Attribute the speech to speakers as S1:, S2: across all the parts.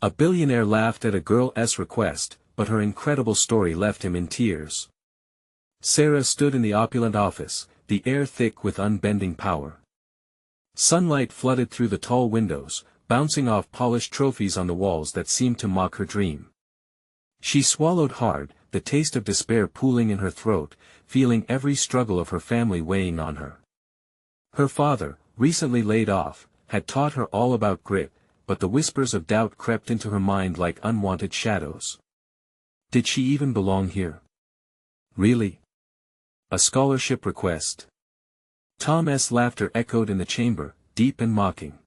S1: A billionaire laughed at a girl's request, but her incredible story left him in tears. Sarah stood in the opulent office, the air thick with unbending power. Sunlight flooded through the tall windows, bouncing off polished trophies on the walls that seemed to mock her dream. She swallowed hard, the taste of despair pooling in her throat, feeling every struggle of her family weighing on her. Her father, recently laid off, had taught her all about grit, but the whispers of doubt crept into her mind like unwanted shadows. Did she even belong here? Really? A scholarship request? Tom's laughter echoed in the chamber, deep and mocking.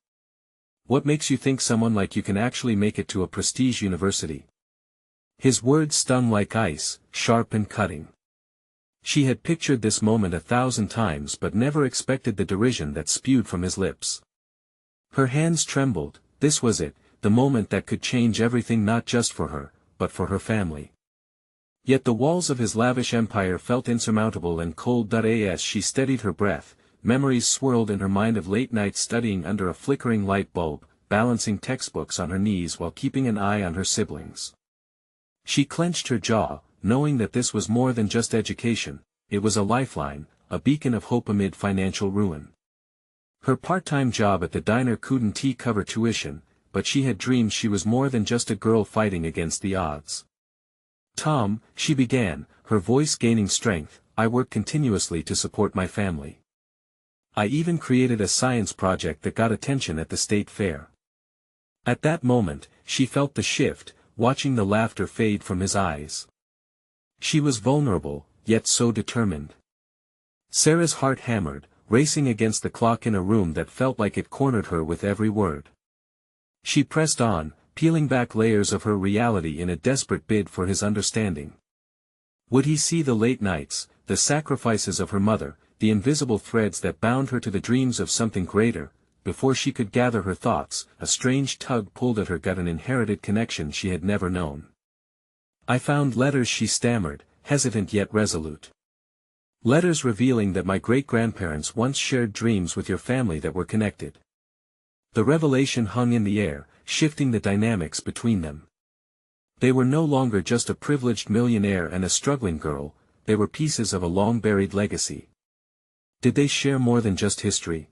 S1: What makes you think someone like you can actually make it to a prestige university? His words stung like ice, sharp and cutting. She had pictured this moment 1,000 times but never expected the derision that spewed from his lips. Her hands trembled. This was it, the moment that could change everything, not just for her, but for her family. Yet the walls of his lavish empire felt insurmountable and cold. As she steadied her breath, memories swirled in her mind of late nights studying under a flickering light bulb, balancing textbooks on her knees while keeping an eye on her siblings. She clenched her jaw, knowing that this was more than just education, it was a lifeline, a beacon of hope amid financial ruin. Her part-time job at the diner couldn't cover tuition, but she had dreamed she was more than just a girl fighting against the odds. Tom, she began, her voice gaining strength, I work continuously to support my family. I even created a science project that got attention at the state fair. At that moment, she felt the shift, watching the laughter fade from his eyes. She was vulnerable, yet so determined. Sarah's heart hammered, racing against the clock in a room that felt like it cornered her with every word. She pressed on, peeling back layers of her reality in a desperate bid for his understanding. Would he see the late nights, the sacrifices of her mother, the invisible threads that bound her to the dreams of something greater? Before she could gather her thoughts, a strange tug pulled at her gut, an inherited connection she had never known. I found letters, she stammered, hesitant yet resolute. Letters revealing that my great-grandparents once shared dreams with your family that were connected. The revelation hung in the air, shifting the dynamics between them. They were no longer just a privileged millionaire and a struggling girl, they were pieces of a long-buried legacy. Did they share more than just history?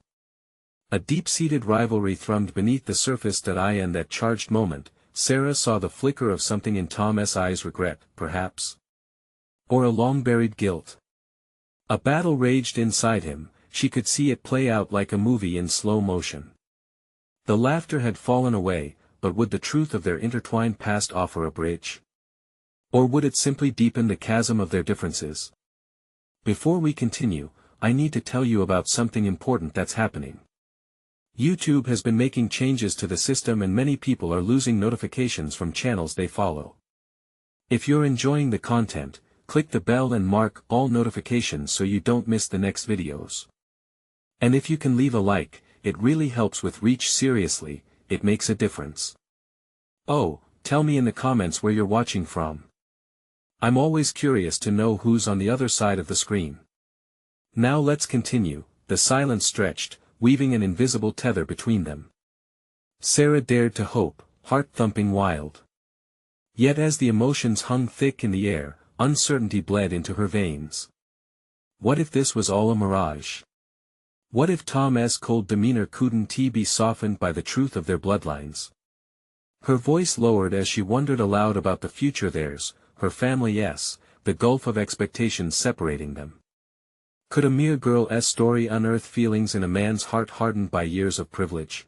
S1: A deep-seated rivalry thrummed beneath the surface. In that charged moment, Sarah saw the flicker of something in Tom's eyes, regret, perhaps? Or a long-buried guilt? A battle raged inside him, she could see it play out like a movie in slow motion. The laughter had fallen away, but would the truth of their intertwined past offer a bridge? Or would it simply deepen the chasm of their differences? Before we continue, I need to tell you about something important that's happening. YouTube has been making changes to the system and many people are losing notifications from channels they follow. If you're enjoying the content, click the bell and mark all notifications so you don't miss the next videos. And if you can leave a like, it really helps with reach. Seriously, it makes a difference. Oh, tell me in the comments where you're watching from. I'm always curious to know who's on the other side of the screen. Now let's continue. The silence stretched, weaving an invisible tether between them. Sarah dared to hope, heart-thumping wild. Yet as the emotions hung thick in the air, uncertainty bled into her veins. What if this was all a mirage? What if Tom's cold demeanor couldn't be softened by the truth of their bloodlines? Her voice lowered as she wondered aloud about the future, theirs, her family's, the gulf of expectations separating them. Could a mere girl's story unearth feelings in a man's heart hardened by years of privilege?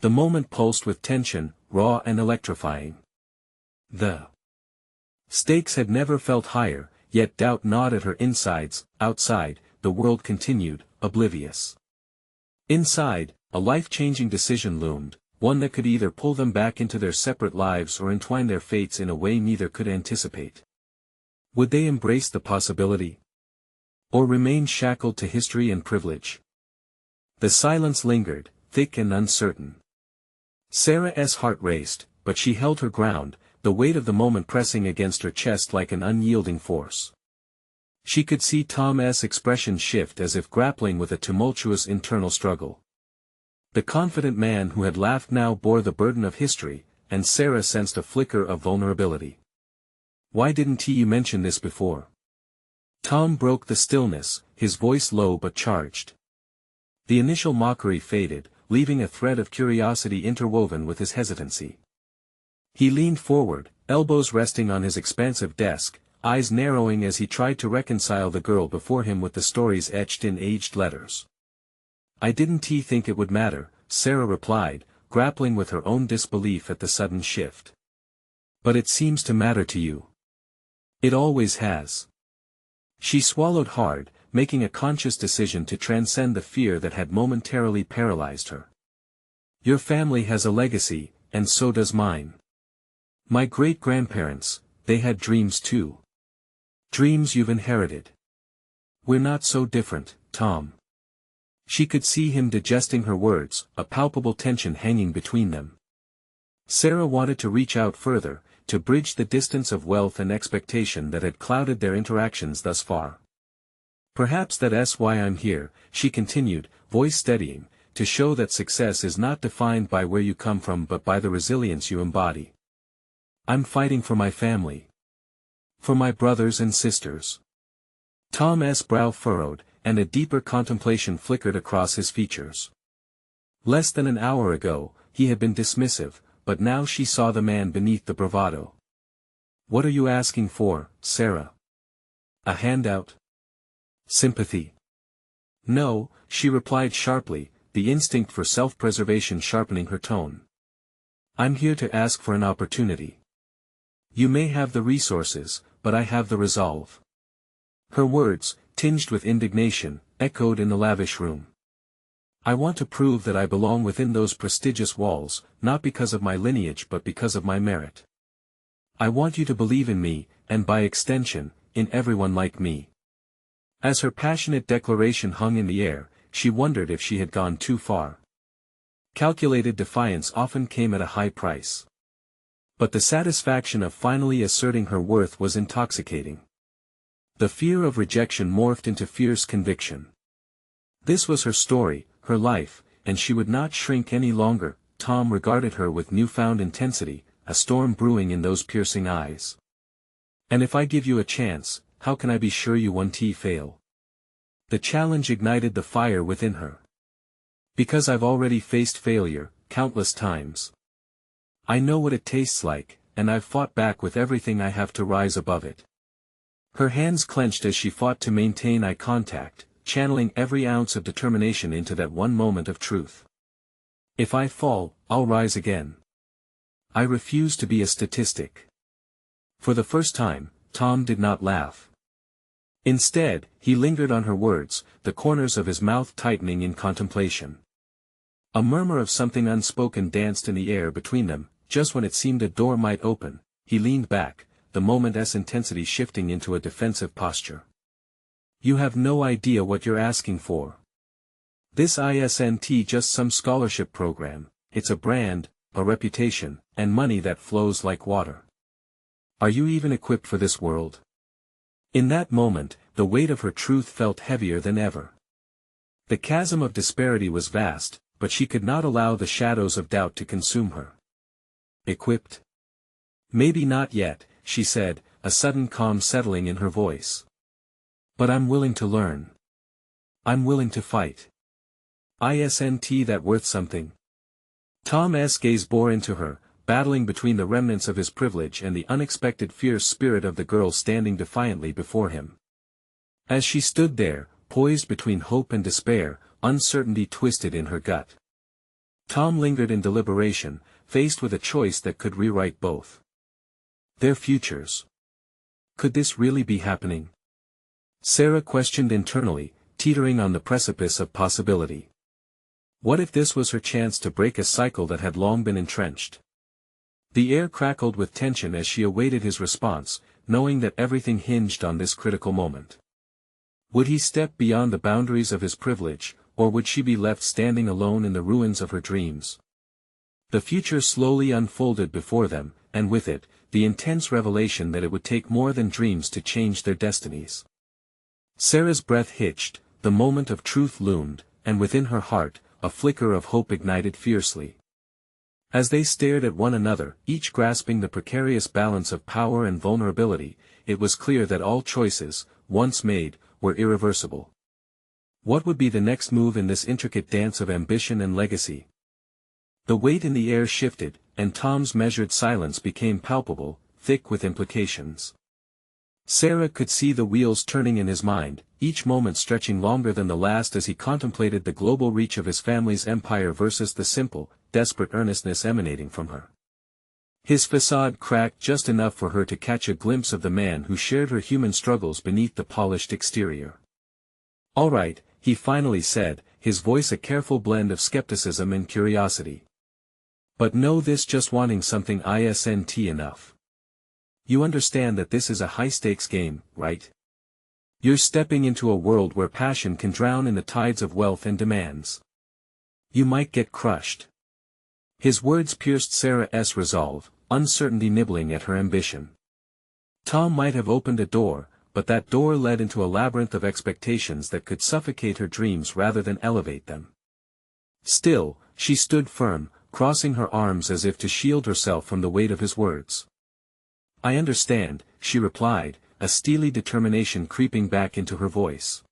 S1: The moment pulsed with tension, raw and electrifying. The stakes had never felt higher, yet doubt gnawed at her insides. Outside, the world continued, oblivious. Inside, a life-changing decision loomed, one that could either pull them back into their separate lives or entwine their fates in a way neither could anticipate. Would they embrace the possibility? Or remain shackled to history and privilege? The silence lingered, thick and uncertain. Sarah's heart raced, but she held her ground, the weight of the moment pressing against her chest like an unyielding force. She could see Tom's expression shift as if grappling with a tumultuous internal struggle. The confident man who had laughed now bore the burden of history, and Sarah sensed a flicker of vulnerability. "Why didn't you mention this before?" Tom broke the stillness, his voice low but charged. The initial mockery faded, leaving a thread of curiosity interwoven with his hesitancy. He leaned forward, elbows resting on his expansive desk, eyes narrowing as he tried to reconcile the girl before him with the stories etched in aged letters. "I didn't think it would matter," Sarah replied, grappling with her own disbelief at the sudden shift. "But it seems to matter to you. It always has." She swallowed hard, making a conscious decision to transcend the fear that had momentarily paralyzed her. "Your family has a legacy, and so does mine. My great-grandparents, they had dreams too. Dreams you've inherited. We're not so different, Tom." She could see him digesting her words, a palpable tension hanging between them. Sarah wanted to reach out further, to bridge the distance of wealth and expectation that had clouded their interactions thus far. "Perhaps that's why I'm here," she continued, voice steadying, "to show that success is not defined by where you come from but by the resilience you embody. I'm fighting for my family. For my brothers and sisters." Tom's brow furrowed, and a deeper contemplation flickered across his features. Less than an hour ago, he had been dismissive, but now she saw the man beneath the bravado. "What are you asking for, Sarah? A handout? Sympathy?" "No," she replied sharply, the instinct for self-preservation sharpening her tone. "I'm here to ask for an opportunity. You may have the resources, but I have the resolve." Her words, tinged with indignation, echoed in the lavish room. "I want to prove that I belong within those prestigious walls, not because of my lineage but because of my merit. I want you to believe in me, and by extension, in everyone like me." As her passionate declaration hung in the air, she wondered if she had gone too far. Calculated defiance often came at a high price. But the satisfaction of finally asserting her worth was intoxicating. The fear of rejection morphed into fierce conviction. This was her story, her life, and she would not shrink any longer. Tom regarded her with newfound intensity, a storm brewing in those piercing eyes. "And if I give you a chance, how can I be sure you won't fail?" The challenge ignited the fire within her. "Because I've already faced failure, countless times. I know what it tastes like, and I've fought back with everything I have to rise above it." Her hands clenched as she fought to maintain eye contact, channeling every ounce of determination into that one moment of truth. "If I fall, I'll rise again. I refuse to be a statistic." For the first time, Tom did not laugh. Instead, he lingered on her words, the corners of his mouth tightening in contemplation. A murmur of something unspoken danced in the air between them. Just when it seemed a door might open, he leaned back, the moment's intensity shifting into a defensive posture. "You have no idea what you're asking for. This isn't just some scholarship program, it's a brand, a reputation, and money that flows like water. Are you even equipped for this world?" In that moment, the weight of her truth felt heavier than ever. The chasm of disparity was vast, but she could not allow the shadows of doubt to consume her. "Equipped? Maybe not yet," she said, a sudden calm settling in her voice. "But I'm willing to learn. I'm willing to fight. Isn't that worth something?" Tom's gaze bore into her, battling between the remnants of his privilege and the unexpected fierce spirit of the girl standing defiantly before him. As she stood there, poised between hope and despair, uncertainty twisted in her gut. Tom lingered in deliberation, faced with a choice that could rewrite both their futures. Could this really be happening? Sarah questioned internally, teetering on the precipice of possibility. What if this was her chance to break a cycle that had long been entrenched? The air crackled with tension as she awaited his response, knowing that everything hinged on this critical moment. Would he step beyond the boundaries of his privilege, or would she be left standing alone in the ruins of her dreams? The future slowly unfolded before them, and with it, the intense revelation that it would take more than dreams to change their destinies. Sarah's breath hitched, the moment of truth loomed, and within her heart, a flicker of hope ignited fiercely. As they stared at one another, each grasping the precarious balance of power and vulnerability, it was clear that all choices, once made, were irreversible. What would be the next move in this intricate dance of ambition and legacy? The weight in the air shifted, and Tom's measured silence became palpable, thick with implications. Sarah could see the wheels turning in his mind, each moment stretching longer than the last as he contemplated the global reach of his family's empire versus the simple, desperate earnestness emanating from her. His facade cracked just enough for her to catch a glimpse of the man who shared her human struggles beneath the polished exterior. "All right," he finally said, his voice a careful blend of skepticism and curiosity. "But know this, just wanting something isn't enough. You understand that this is a high-stakes game, right? You're stepping into a world where passion can drown in the tides of wealth and demands. You might get crushed." His words pierced Sarah's resolve, uncertainty nibbling at her ambition. Tom might have opened a door, but that door led into a labyrinth of expectations that could suffocate her dreams rather than elevate them. Still, she stood firm, crossing her arms as if to shield herself from the weight of his words. "I understand," she replied, a steely determination creeping back into her voice.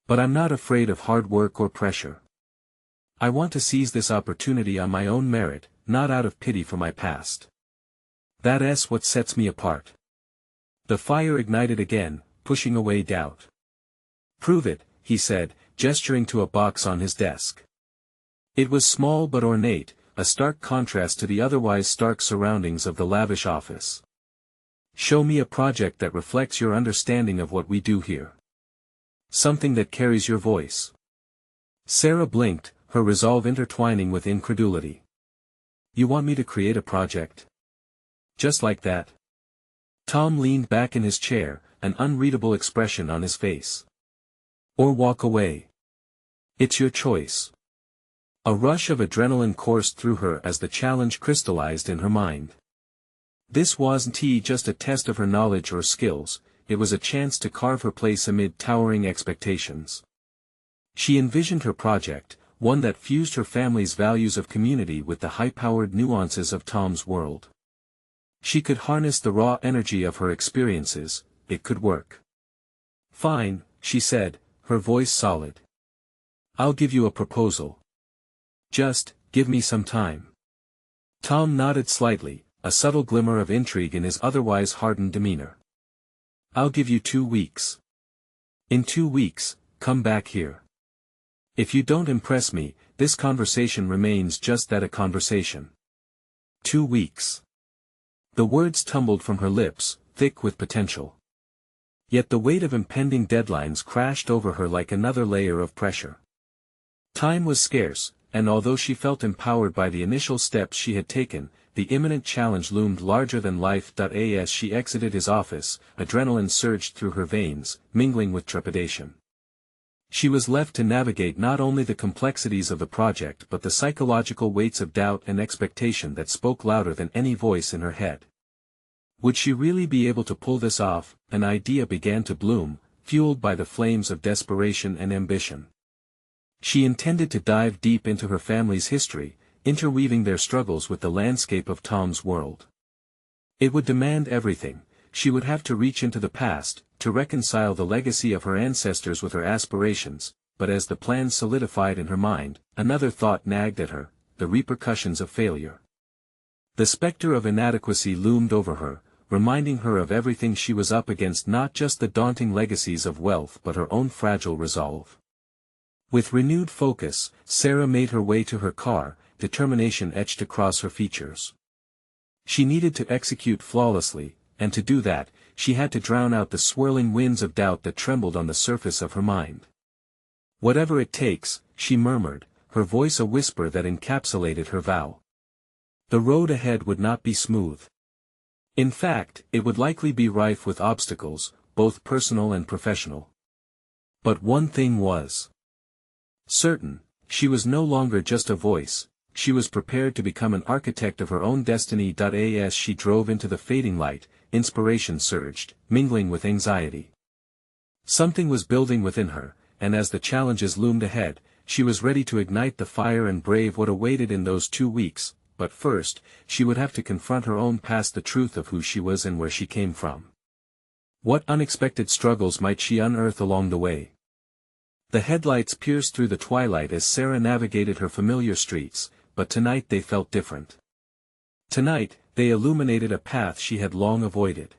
S1: "But I'm not afraid of hard work or pressure. I want to seize this opportunity on my own merit, not out of pity for my past. That's what sets me apart." The fire ignited again, pushing away doubt. "Prove it," he said, gesturing to a box on his desk. It was small but ornate, a stark contrast to the otherwise stark surroundings of the lavish office. "Show me a project that reflects your understanding of what we do here. Something that carries your voice." Sarah blinked, her resolve intertwining with incredulity. "You want me to create a project? Just like that?" Tom leaned back in his chair, an unreadable expression on his face. "Or walk away. It's your choice." A rush of adrenaline coursed through her as the challenge crystallized in her mind. This wasn't just a test of her knowledge or skills, it was a chance to carve her place amid towering expectations. She envisioned her project, one that fused her family's values of community with the high-powered nuances of Tom's world. She could harness the raw energy of her experiences, it could work. "Fine," she said, her voice solid. "I'll give you a proposal. Just, give me some time." Tom nodded slightly, a subtle glimmer of intrigue in his otherwise hardened demeanor. "I'll give you 2 weeks. In 2 weeks, come back here. If you don't impress me, this conversation remains just that, a conversation." 2 weeks. The words tumbled from her lips, thick with potential. Yet the weight of impending deadlines crashed over her like another layer of pressure. Time was scarce, and although she felt empowered by the initial steps she had taken, the imminent challenge loomed larger than life. As she exited his office, adrenaline surged through her veins, mingling with trepidation. She was left to navigate not only the complexities of the project but the psychological weights of doubt and expectation that spoke louder than any voice in her head. Would she really be able to pull this off? An idea began to bloom, fueled by the flames of desperation and ambition. She intended to dive deep into her family's history, interweaving their struggles with the landscape of Tom's world. It would demand everything. She would have to reach into the past, to reconcile the legacy of her ancestors with her aspirations, but as the plan solidified in her mind, another thought nagged at her: the repercussions of failure. The specter of inadequacy loomed over her, reminding her of everything she was up against, not just the daunting legacies of wealth but her own fragile resolve. With renewed focus, Sarah made her way to her car, determination etched across her features. She needed to execute flawlessly, and to do that, she had to drown out the swirling winds of doubt that trembled on the surface of her mind. "Whatever it takes," she murmured, her voice a whisper that encapsulated her vow. The road ahead would not be smooth. In fact, it would likely be rife with obstacles, both personal and professional. But one thing was certain: she was no longer just a voice, she was prepared to become an architect of her own destiny. As she drove into the fading light, inspiration surged, mingling with anxiety. Something was building within her, and as the challenges loomed ahead, she was ready to ignite the fire and brave what awaited in those 2 weeks. but first, she would have to confront her own past, the truth of who she was and where she came from. What unexpected struggles might she unearth along the way? The headlights pierced through the twilight as Sarah navigated her familiar streets, but tonight they felt different. Tonight, they illuminated a path she had long avoided.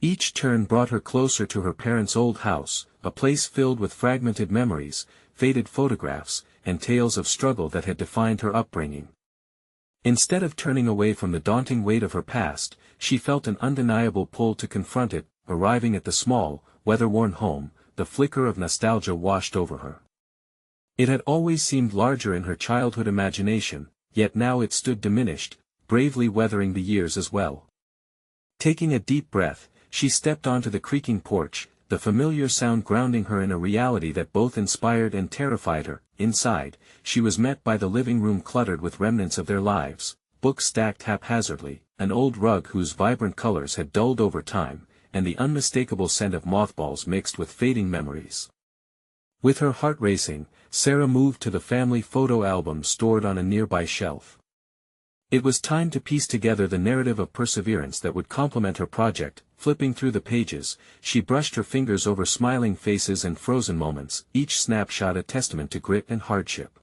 S1: Each turn brought her closer to her parents' old house, a place filled with fragmented memories, faded photographs, and tales of struggle that had defined her upbringing. Instead of turning away from the daunting weight of her past, she felt an undeniable pull to confront it. Arriving at the small, weather-worn home, the flicker of nostalgia washed over her. It had always seemed larger in her childhood imagination, yet now it stood diminished, bravely weathering the years as well. Taking a deep breath, she stepped onto the creaking porch, the familiar sound grounding her in a reality that both inspired and terrified her. Inside, she was met by the living room cluttered with remnants of their lives, books stacked haphazardly, an old rug whose vibrant colors had dulled over time, and the unmistakable scent of mothballs mixed with fading memories. With her heart racing, Sarah moved to the family photo album stored on a nearby shelf. It was time to piece together the narrative of perseverance that would complement her project. Flipping through the pages, she brushed her fingers over smiling faces and frozen moments, each snapshot a testament to grit and hardship.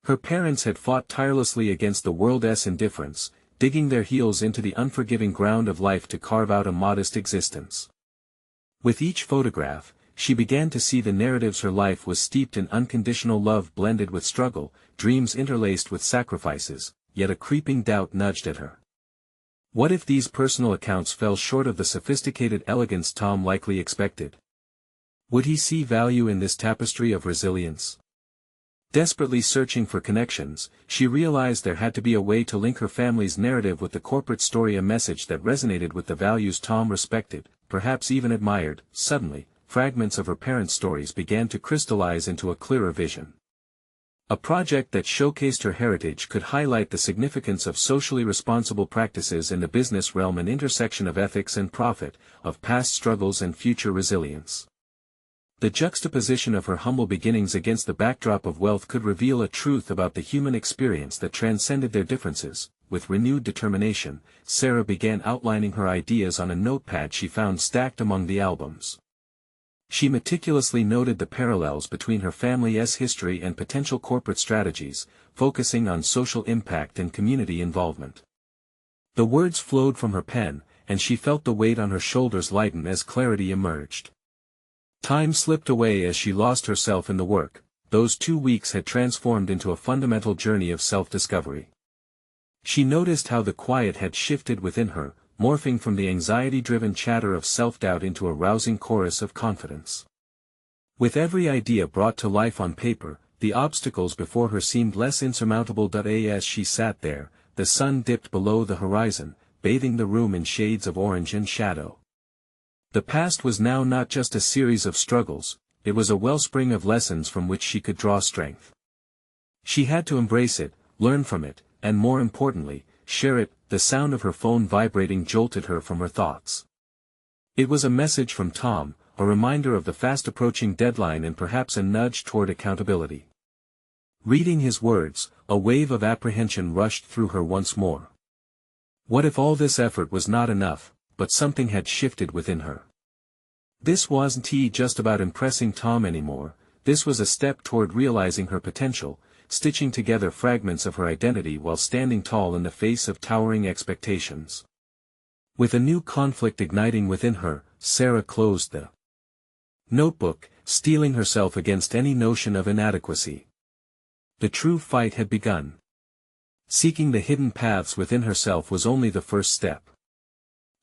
S1: Her parents had fought tirelessly against the world's indifference, digging their heels into the unforgiving ground of life to carve out a modest existence. With each photograph, she began to see the narratives. Her life was steeped in unconditional love blended with struggle, dreams interlaced with sacrifices, yet a creeping doubt nudged at her. What if these personal accounts fell short of the sophisticated elegance Tom likely expected? Would he see value in this tapestry of resilience? Desperately searching for connections, she realized there had to be a way to link her family's narrative with the corporate story, a message that resonated with the values Tom respected, perhaps even admired. Suddenly, fragments of her parents' stories began to crystallize into a clearer vision. A project that showcased her heritage could highlight the significance of socially responsible practices in the business realm, an intersection of ethics and profit, of past struggles and future resilience. The juxtaposition of her humble beginnings against the backdrop of wealth could reveal a truth about the human experience that transcended their differences. With renewed determination, Sarah began outlining her ideas on a notepad she found stacked among the albums. She meticulously noted the parallels between her family's history and potential corporate strategies, focusing on social impact and community involvement. The words flowed from her pen, and she felt the weight on her shoulders lighten as clarity emerged. Time slipped away as she lost herself in the work. Those 2 weeks had transformed into a fundamental journey of self-discovery. She noticed how the quiet had shifted within her, morphing from the anxiety-driven chatter of self-doubt into a rousing chorus of confidence. With every idea brought to life on paper, the obstacles before her seemed less insurmountable. As she sat there, the sun dipped below the horizon, bathing the room in shades of orange and shadow. The past was now not just a series of struggles, it was a wellspring of lessons from which she could draw strength. She had to embrace it, learn from it, and more importantly, share it. The sound of her phone vibrating jolted her from her thoughts. It was a message from Tom, a reminder of the fast-approaching deadline and perhaps a nudge toward accountability. Reading his words, a wave of apprehension rushed through her once more. What if all this effort was not enough, but something had shifted within her? This wasn't just about impressing Tom anymore, this was a step toward realizing her potential, stitching together fragments of her identity while standing tall in the face of towering expectations. With a new conflict igniting within her, Sarah closed the notebook, steeling herself against any notion of inadequacy. The true fight had begun. Seeking the hidden paths within herself was only the first step.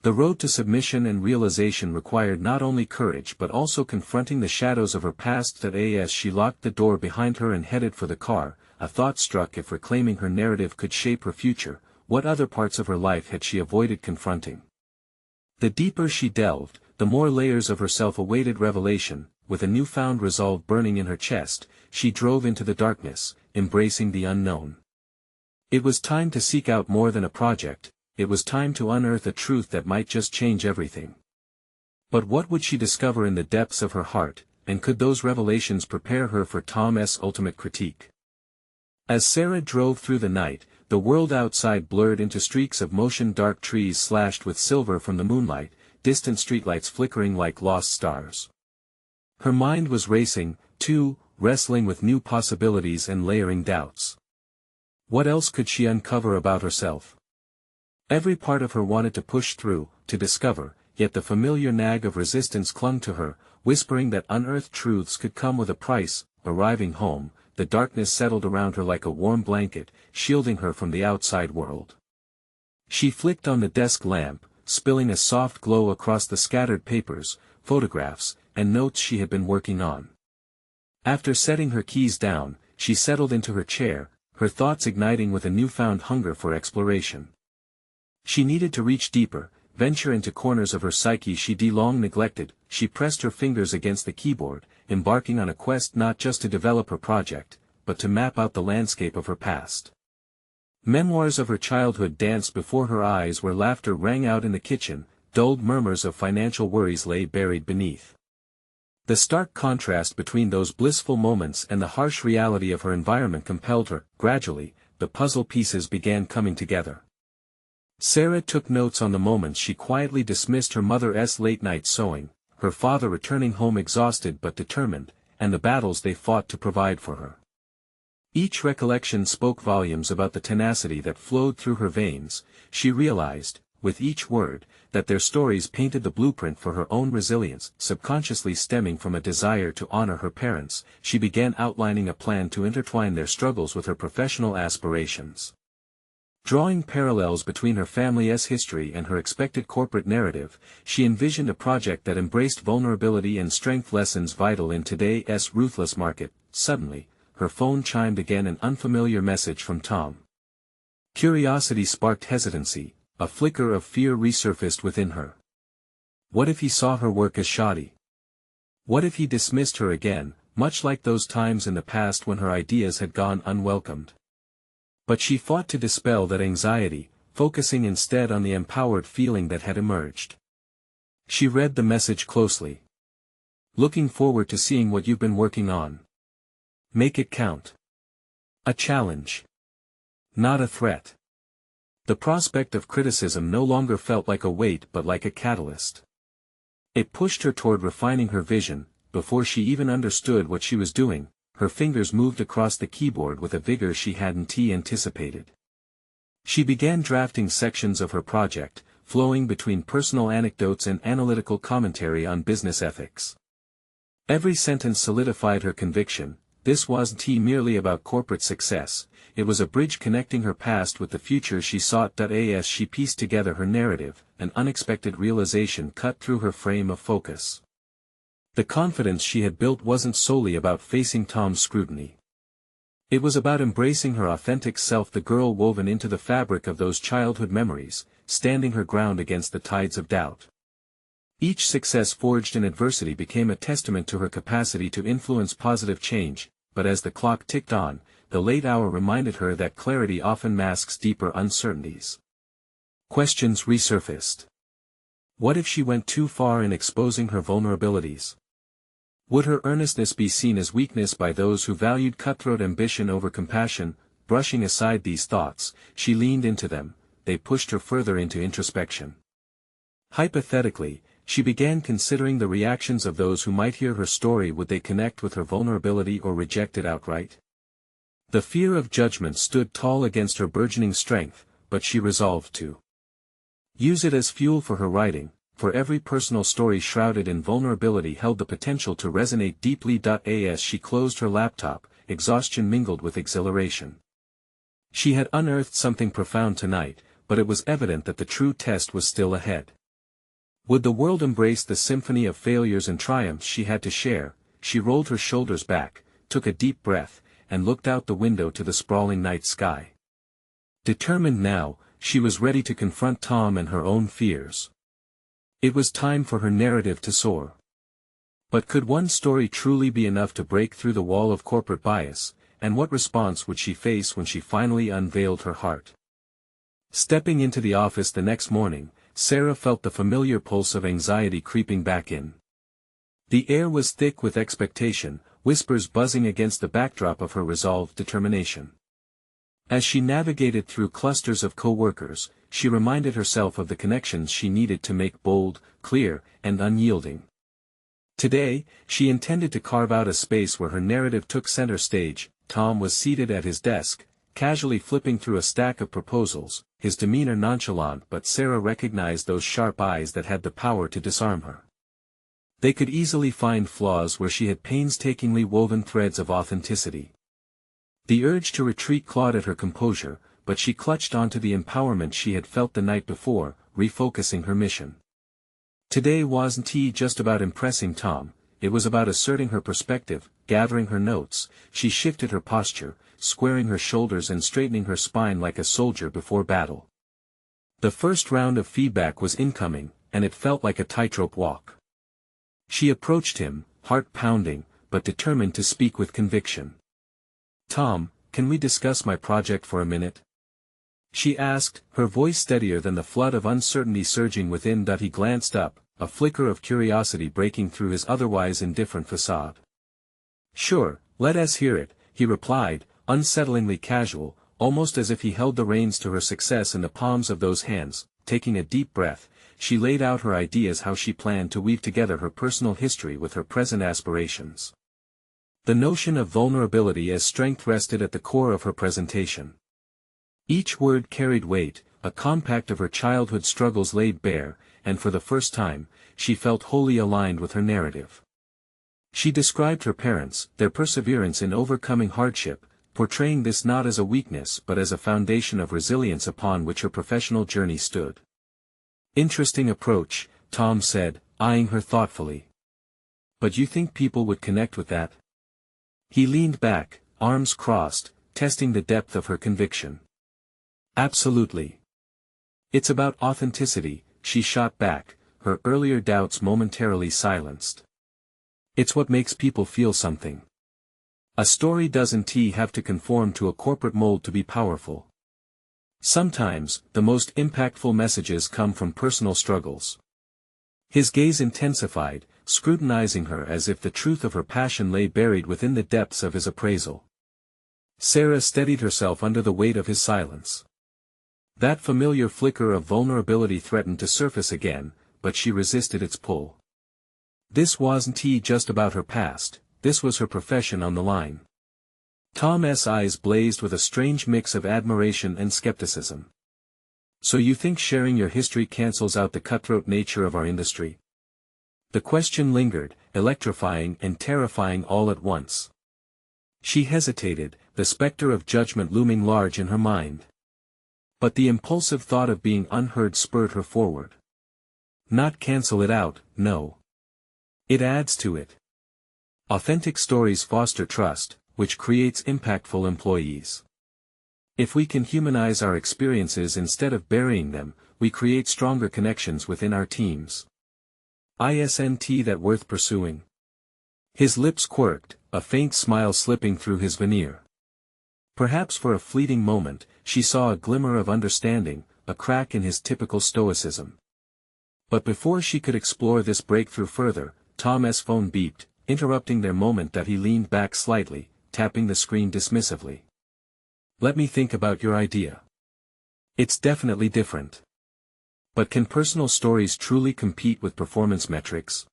S1: The road to submission and realization required not only courage but also confronting the shadows of her past. As she locked the door behind her and headed for the car, a thought struck: if reclaiming her narrative could shape her future, what other parts of her life had she avoided confronting? The deeper she delved, the more layers of herself awaited revelation. With a newfound resolve burning in her chest, she drove into the darkness, embracing the unknown. It was time to seek out more than a project. It was time to unearth a truth that might just change everything. But what would she discover in the depths of her heart, and could those revelations prepare her for Tom's ultimate critique? As Sarah drove through the night, the world outside blurred into streaks of motion, dark trees slashed with silver from the moonlight, distant streetlights flickering like lost stars. Her mind was racing, too, wrestling with new possibilities and layering doubts. What else could she uncover about herself? Every part of her wanted to push through, to discover, yet the familiar nag of resistance clung to her, whispering that unearthed truths could come with a price. Arriving home, the darkness settled around her like a warm blanket, shielding her from the outside world. She flicked on the desk lamp, spilling a soft glow across the scattered papers, photographs, and notes she had been working on. After setting her keys down, she settled into her chair, her thoughts igniting with a newfound hunger for exploration. She needed to reach deeper, venture into corners of her psyche she'd long neglected. She pressed her fingers against the keyboard, embarking on a quest not just to develop her project, but to map out the landscape of her past. Memoirs of her childhood danced before her eyes where laughter rang out in the kitchen, dulled murmurs of financial worries lay buried beneath. The stark contrast between those blissful moments and the harsh reality of her environment compelled her. Gradually, the puzzle pieces began coming together. Sarah took notes on the moments she quietly dismissed her mother's late-night sewing, her father returning home exhausted but determined, and the battles they fought to provide for her. Each recollection spoke volumes about the tenacity that flowed through her veins. She realized, with each word, that their stories painted the blueprint for her own resilience. Subconsciously stemming from a desire to honor her parents, she began outlining a plan to intertwine their struggles with her professional aspirations. Drawing parallels between her family's history and her expected corporate narrative, she envisioned a project that embraced vulnerability and strength, lessons vital in today's ruthless market. Suddenly, her phone chimed again, an unfamiliar message from Tom. Curiosity sparked hesitancy, a flicker of fear resurfaced within her. What if he saw her work as shoddy? What if he dismissed her again, much like those times in the past when her ideas had gone unwelcomed? But she fought to dispel that anxiety, focusing instead on the empowered feeling that had emerged. She read the message closely. Looking forward to seeing what you've been working on. Make it count. A challenge. Not a threat. The prospect of criticism no longer felt like a weight but like a catalyst. It pushed her toward refining her vision. Before she even understood what she was doing, her fingers moved across the keyboard with a vigor she hadn't anticipated. She began drafting sections of her project, flowing between personal anecdotes and analytical commentary on business ethics. Every sentence solidified her conviction: this wasn't merely about corporate success, it was a bridge connecting her past with the future she sought. As she pieced together her narrative, an unexpected realization cut through her frame of focus. The confidence she had built wasn't solely about facing Tom's scrutiny. It was about embracing her authentic self, the girl woven into the fabric of those childhood memories, standing her ground against the tides of doubt. Each success forged in adversity became a testament to her capacity to influence positive change, but as the clock ticked on, the late hour reminded her that clarity often masks deeper uncertainties. Questions resurfaced. What if she went too far in exposing her vulnerabilities? Would her earnestness be seen as weakness by those who valued cutthroat ambition over compassion? Brushing aside these thoughts, she leaned into them. They pushed her further into introspection. Hypothetically, she began considering the reactions of those who might hear her story. Would they connect with her vulnerability or reject it outright? The fear of judgment stood tall against her burgeoning strength, but she resolved to use it as fuel for her writing, for every personal story shrouded in vulnerability held the potential to resonate deeply. As she closed her laptop, exhaustion mingled with exhilaration. She had unearthed something profound tonight, but it was evident that the true test was still ahead. Would the world embrace the symphony of failures and triumphs she had to share? She rolled her shoulders back, took a deep breath, and looked out the window to the sprawling night sky. Determined now, she was ready to confront Tom and her own fears. It was time for her narrative to soar. But could one story truly be enough to break through the wall of corporate bias, and what response would she face when she finally unveiled her heart? Stepping into the office the next morning, Sarah felt the familiar pulse of anxiety creeping back in. The air was thick with expectation, whispers buzzing against the backdrop of her resolved determination. As she navigated through clusters of co-workers, she reminded herself of the connections she needed to make bold, clear, and unyielding. Today, she intended to carve out a space where her narrative took center stage. Tom was seated at his desk, casually flipping through a stack of proposals, his demeanor nonchalant, but Sarah recognized those sharp eyes that had the power to disarm her. They could easily find flaws where she had painstakingly woven threads of authenticity. The urge to retreat clawed at her composure, but she clutched onto the empowerment she had felt the night before, refocusing her mission. Today wasn't just about impressing Tom, it was about asserting her perspective. Gathering her notes, she shifted her posture, squaring her shoulders and straightening her spine like a soldier before battle. The first round of feedback was incoming, and it felt like a tightrope walk. She approached him, heart pounding, but determined to speak with conviction. "Tom, can we discuss my project for a minute?" she asked, her voice steadier than the flood of uncertainty surging within. He glanced up, a flicker of curiosity breaking through his otherwise indifferent facade. "Sure, let us hear it," he replied, unsettlingly casual, almost as if he held the reins to her success in the palms of those hands. Taking a deep breath, she laid out her ideas, how she planned to weave together her personal history with her present aspirations. The notion of vulnerability as strength rested at the core of her presentation. Each word carried weight, a compact of her childhood struggles laid bare, and for the first time, she felt wholly aligned with her narrative. She described her parents, their perseverance in overcoming hardship, portraying this not as a weakness but as a foundation of resilience upon which her professional journey stood. "Interesting approach," Tom said, eyeing her thoughtfully. "But you think people would connect with that?" He leaned back, arms crossed, testing the depth of her conviction. "Absolutely. It's about authenticity," she shot back, her earlier doubts momentarily silenced. "It's what makes people feel something. A story doesn't have to conform to a corporate mold to be powerful. Sometimes, the most impactful messages come from personal struggles." His gaze intensified, scrutinizing her as if the truth of her passion lay buried within the depths of his appraisal. Sarah steadied herself under the weight of his silence. That familiar flicker of vulnerability threatened to surface again, but she resisted its pull. This wasn't just about her past, this was her profession on the line. Tom's eyes blazed with a strange mix of admiration and skepticism. "So you think sharing your history cancels out the cutthroat nature of our industry?" The question lingered, electrifying and terrifying all at once. She hesitated, the specter of judgment looming large in her mind. But the impulsive thought of being unheard spurred her forward. "Not cancel it out, no. It adds to it. Authentic stories foster trust, which creates impactful employees. If we can humanize our experiences instead of burying them, we create stronger connections within our teams. Isn't that worth pursuing?" His lips quirked, a faint smile slipping through his veneer. Perhaps for a fleeting moment, she saw a glimmer of understanding, a crack in his typical stoicism. But before she could explore this breakthrough further, Tom's phone beeped, interrupting their moment. He leaned back slightly, tapping the screen dismissively. "Let me think about your idea. It's definitely different. But can personal stories truly compete with performance metrics?"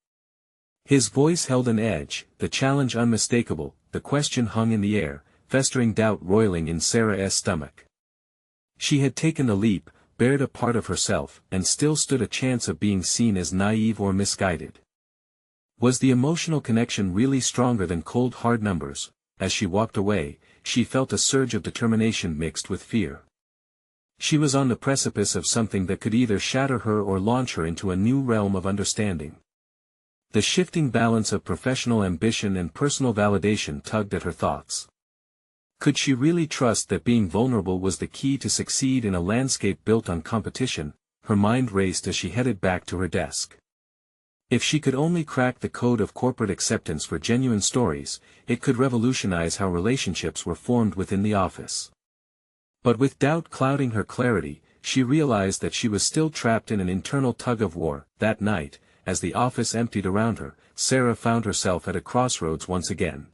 S1: His voice held an edge, the challenge unmistakable. The question hung in the air, festering doubt roiling in Sarah's stomach. She had taken the leap, bared a part of herself, and still stood a chance of being seen as naive or misguided. Was the emotional connection really stronger than cold hard numbers? As she walked away, she felt a surge of determination mixed with fear. She was on the precipice of something that could either shatter her or launch her into a new realm of understanding. The shifting balance of professional ambition and personal validation tugged at her thoughts. Could she really trust that being vulnerable was the key to succeed in a landscape built on competition? Her mind raced as she headed back to her desk. If she could only crack the code of corporate acceptance for genuine stories, it could revolutionize how relationships were formed within the office. But with doubt clouding her clarity, she realized that she was still trapped in an internal tug-of-war. That night, as the office emptied around her, Sarah found herself at a crossroads once again.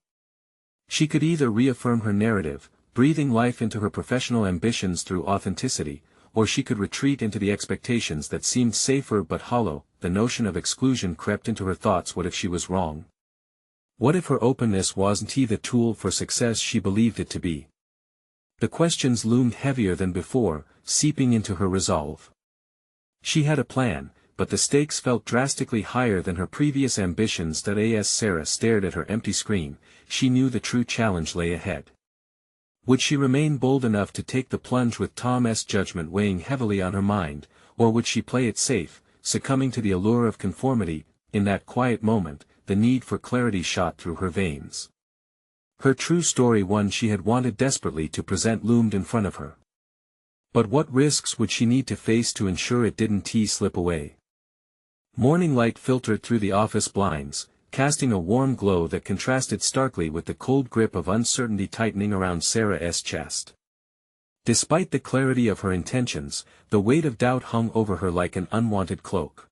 S1: She could either reaffirm her narrative, breathing life into her professional ambitions through authenticity, or she could retreat into the expectations that seemed safer but hollow. The notion of exclusion crept into her thoughts. What if she was wrong? What if her openness wasn't the tool for success she believed it to be? The questions loomed heavier than before, seeping into her resolve. She had a plan, but the stakes felt drastically higher than her previous ambitions. As Sarah stared at her empty screen, she knew the true challenge lay ahead. Would she remain bold enough to take the plunge with Tom's judgment weighing heavily on her mind, or would she play it safe, succumbing to the allure of conformity? In that quiet moment, the need for clarity shot through her veins. Her true story, one she had wanted desperately to present, loomed in front of her. But what risks would she need to face to ensure it didn't slip away? Morning light filtered through the office blinds, casting a warm glow that contrasted starkly with the cold grip of uncertainty tightening around Sarah's chest. Despite the clarity of her intentions, the weight of doubt hung over her like an unwanted cloak.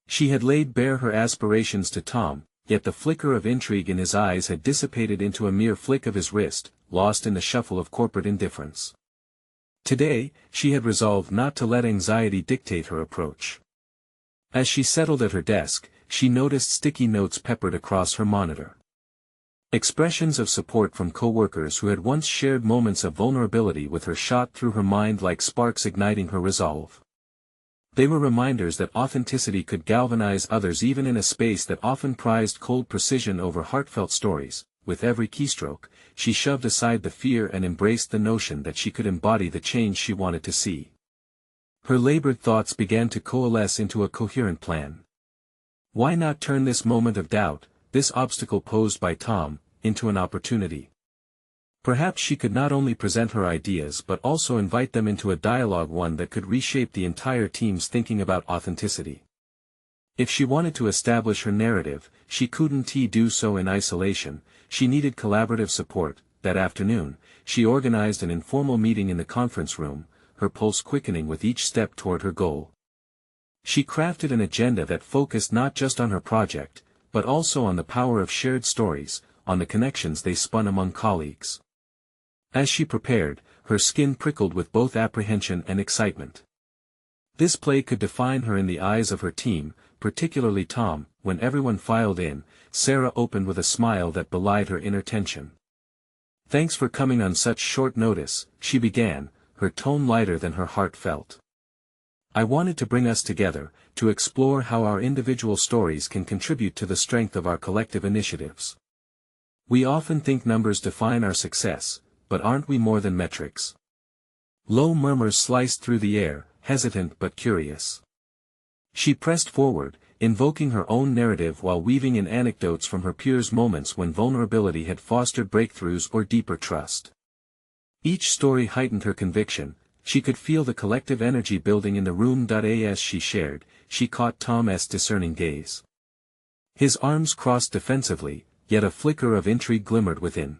S1: She had laid bare her aspirations to Tom, yet the flicker of intrigue in his eyes had dissipated into a mere flick of his wrist, lost in the shuffle of corporate indifference. Today, she had resolved not to let anxiety dictate her approach. As she settled at her desk, she noticed sticky notes peppered across her monitor. Expressions of support from coworkers who had once shared moments of vulnerability with her shot through her mind like sparks igniting her resolve. They were reminders that authenticity could galvanize others even in a space that often prized cold precision over heartfelt stories. With every keystroke, she shoved aside the fear and embraced the notion that she could embody the change she wanted to see. Her labored thoughts began to coalesce into a coherent plan. Why not turn this moment of doubt, this obstacle posed by Tom, into an opportunity? Perhaps she could not only present her ideas but also invite them into a dialogue, one that could reshape the entire team's thinking about authenticity. If she wanted to establish her narrative, she couldn't do so in isolation. She needed collaborative support. That afternoon, she organized an informal meeting in the conference room, her pulse quickening with each step toward her goal. She crafted an agenda that focused not just on her project, but also on the power of shared stories, on the connections they spun among colleagues. As she prepared, her skin prickled with both apprehension and excitement. This play could define her in the eyes of her team, particularly Tom. When everyone filed in, Sarah opened with a smile that belied her inner tension. "Thanks for coming on such short notice," she began, her tone lighter than her heart felt. "I wanted to bring us together, to explore how our individual stories can contribute to the strength of our collective initiatives. We often think numbers define our success, but aren't we more than metrics?" Low murmurs sliced through the air, hesitant but curious. She pressed forward, invoking her own narrative while weaving in anecdotes from her peers' moments when vulnerability had fostered breakthroughs or deeper trust. Each story heightened her conviction. She could feel the collective energy building in the room. As she shared, she caught Tom's discerning gaze. His arms crossed defensively, yet a flicker of intrigue glimmered within.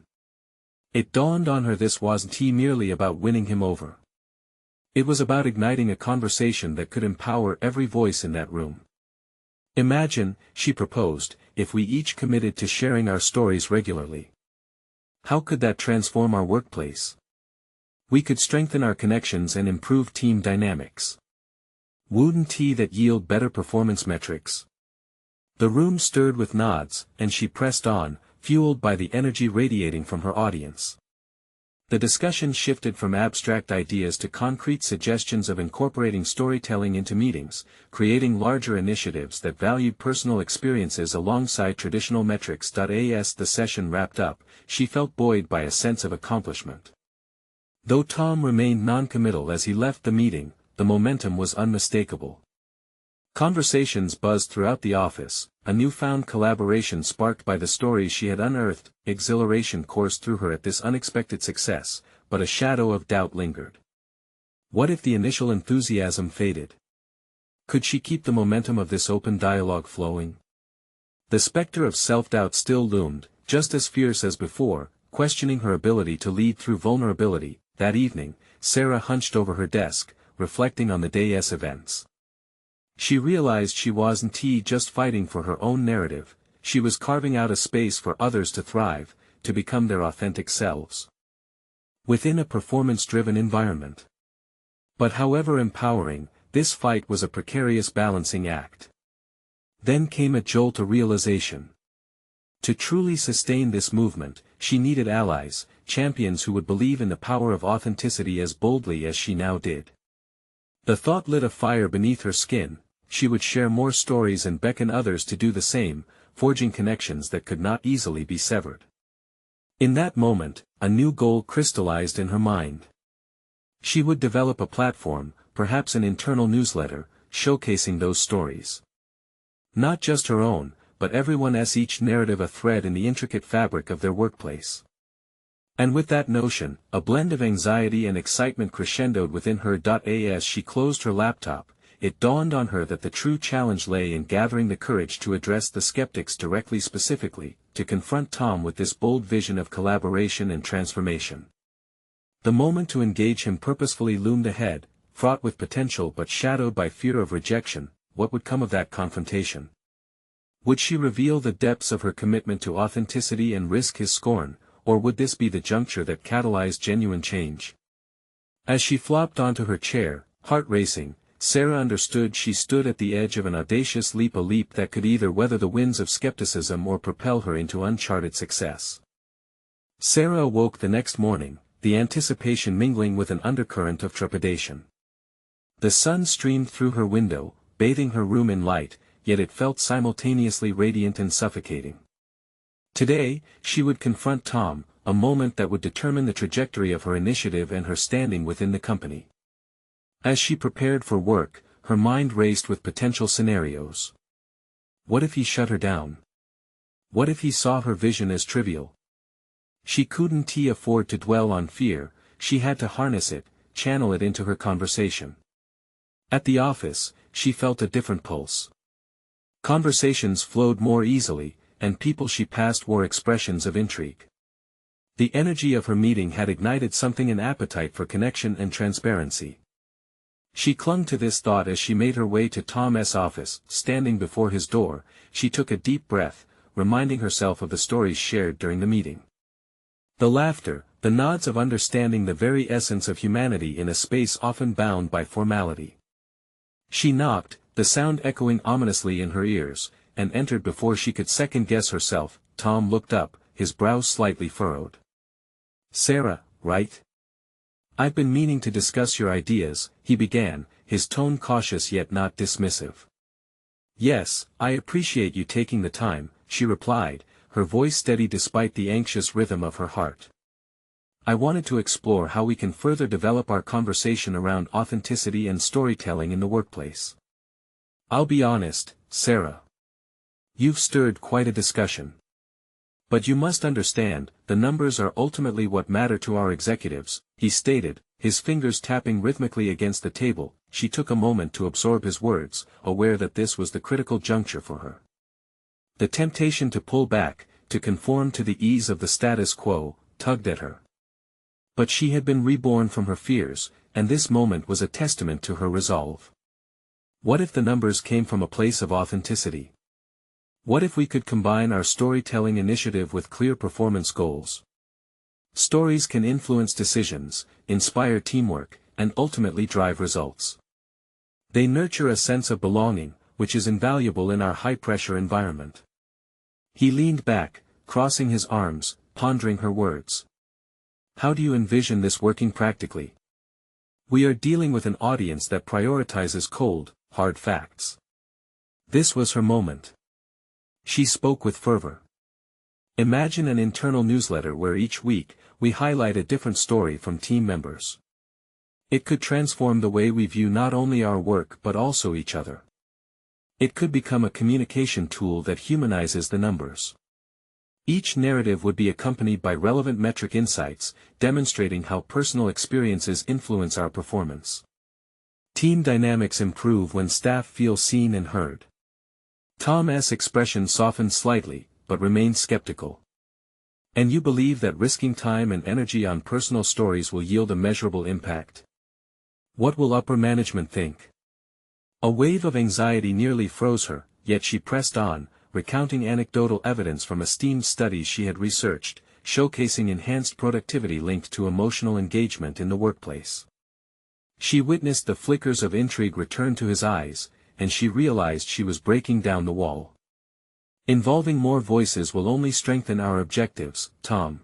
S1: It dawned on her this wasn't merely about winning him over. It was about igniting a conversation that could empower every voice in that room. "Imagine," she proposed, "if we each committed to sharing our stories regularly. How could that transform our workplace? We could strengthen our connections and improve team dynamics. Wouldn't that yield better performance metrics?" The room stirred with nods, and she pressed on, fueled by the energy radiating from her audience. The discussion shifted from abstract ideas to concrete suggestions of incorporating storytelling into meetings, creating larger initiatives that valued personal experiences alongside traditional metrics. As the session wrapped up, she felt buoyed by a sense of accomplishment. Though Tom remained non-committal as he left the meeting, the momentum was unmistakable. Conversations buzzed throughout the office, a newfound collaboration sparked by the stories she had unearthed. Exhilaration coursed through her at this unexpected success, but a shadow of doubt lingered. What if the initial enthusiasm faded? Could she keep the momentum of this open dialogue flowing? The specter of self-doubt still loomed, just as fierce as before, questioning her ability to lead through vulnerability. That evening, Sarah hunched over her desk, reflecting on the day's events. She realized she wasn't just fighting for her own narrative, she was carving out a space for others to thrive, to become their authentic selves. within a performance-driven environment. But however empowering, this fight was a precarious balancing act. Then came a jolt of realization. To truly sustain this movement, she needed allies, champions who would believe in the power of authenticity as boldly as she now did. The thought lit a fire beneath her skin. She would share more stories and beckon others to do the same, forging connections that could not easily be severed. In that moment, a new goal crystallized in her mind. She would develop a platform, perhaps an internal newsletter, showcasing those stories. Not just her own, but everyone's, each narrative a thread in the intricate fabric of their workplace. And with that notion, a blend of anxiety and excitement crescendoed within her. As she closed her laptop, it dawned on her that the true challenge lay in gathering the courage to address the skeptics directly, specifically, to confront Tom with this bold vision of collaboration and transformation. The moment to engage him purposefully loomed ahead, fraught with potential but shadowed by fear of rejection. What would come of that confrontation? Would she reveal the depths of her commitment to authenticity and risk his scorn, or would this be the juncture that catalyzed genuine change? As she flopped onto her chair, heart racing, Sarah understood she stood at the edge of an audacious leap, a leap that could either weather the winds of skepticism or propel her into uncharted success. Sarah awoke the next morning, the anticipation mingling with an undercurrent of trepidation. The sun streamed through her window, bathing her room in light, yet it felt simultaneously radiant and suffocating. Today, she would confront Tom, a moment that would determine the trajectory of her initiative and her standing within the company. As she prepared for work, her mind raced with potential scenarios. What if he shut her down? What if he saw her vision as trivial? She couldn't afford to dwell on fear. She had to harness it, channel it into her conversation. At the office, she felt a different pulse. Conversations flowed more easily, and people she passed wore expressions of intrigue. The energy of her meeting had ignited something, an appetite for connection and transparency. She clung to this thought as she made her way to Tom's office. Standing before his door, she took a deep breath, reminding herself of the stories shared during the meeting. The laughter, the nods of understanding, the very essence of humanity in a space often bound by formality. She knocked, the sound echoing ominously in her ears, and entered before she could second-guess herself. Tom looked up, his brows slightly furrowed. "Sarah, right? I've been meaning to discuss your ideas," he began, his tone cautious yet not dismissive. "Yes, I appreciate you taking the time," she replied, her voice steady despite the anxious rhythm of her heart. "I wanted to explore how we can further develop our conversation around authenticity and storytelling in the workplace. I'll be honest, Sarah. You've stirred quite a discussion. But you must understand, the numbers are ultimately what matter to our executives," he stated, his fingers tapping rhythmically against the table. She took a moment to absorb his words, aware that this was the critical juncture for her. The temptation to pull back, to conform to the ease of the status quo, tugged at her. But she had been reborn from her fears, and this moment was a testament to her resolve. What if the numbers came from a place of authenticity? What if we could combine our storytelling initiative with clear performance goals? Stories can influence decisions, inspire teamwork, and ultimately drive results. They nurture a sense of belonging, which is invaluable in our high-pressure environment. He leaned back, crossing his arms, pondering her words. "How do you envision this working practically? We are dealing with an audience that prioritizes cold, hard facts." This was her moment. She spoke with fervor. "Imagine an internal newsletter where each week, we highlight a different story from team members. It could transform the way we view not only our work but also each other. It could become a communication tool that humanizes the numbers. Each narrative would be accompanied by relevant metric insights, demonstrating how personal experiences influence our performance. Team dynamics improve when staff feel seen and heard." Tom's expression softened slightly, but remained skeptical. "And you believe that risking time and energy on personal stories will yield a measurable impact? What will upper management think?" A wave of anxiety nearly froze her, yet she pressed on, recounting anecdotal evidence from esteemed studies she had researched, showcasing enhanced productivity linked to emotional engagement in the workplace. She witnessed the flickers of intrigue return to his eyes, and she realized she was breaking down the wall. Involving more voices will only strengthen our objectives, Tom.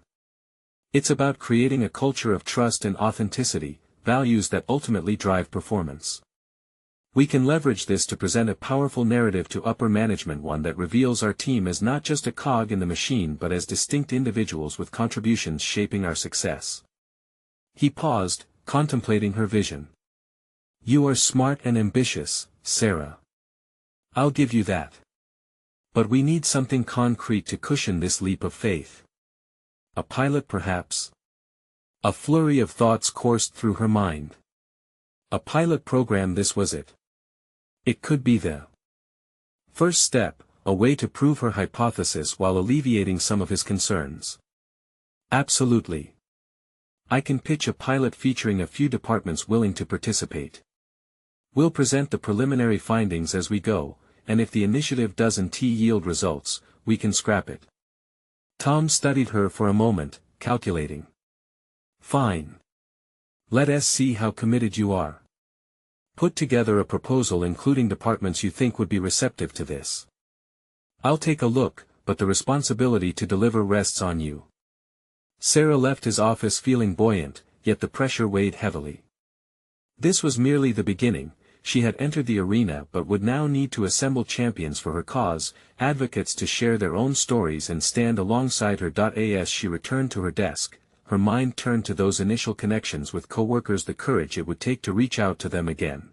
S1: It's about creating a culture of trust and authenticity, values that ultimately drive performance. We can leverage this to present a powerful narrative to upper management, one that reveals our team as not just a cog in the machine but as distinct individuals with contributions shaping our success. He paused, contemplating her vision. You are smart and ambitious, Sarah. I'll give you that. But we need something concrete to cushion this leap of faith. A pilot perhaps? A flurry of thoughts coursed through her mind. A pilot program, this was it. It could be the first step, a way to prove her hypothesis while alleviating some of his concerns. Absolutely. I can pitch a pilot featuring a few departments willing to participate. We'll present the preliminary findings as we go, and if the initiative doesn't yield results, we can scrap it. Tom studied her for a moment, calculating. Fine. Let us see how committed you are. Put together a proposal including departments you think would be receptive to this. I'll take a look, but the responsibility to deliver rests on you. Sarah left his office feeling buoyant, yet the pressure weighed heavily. This was merely the beginning. She had entered the arena but would now need to assemble champions for her cause, advocates to share their own stories and stand alongside her. As she returned to her desk, her mind turned to those initial connections with co-workers, the courage it would take to reach out to them again.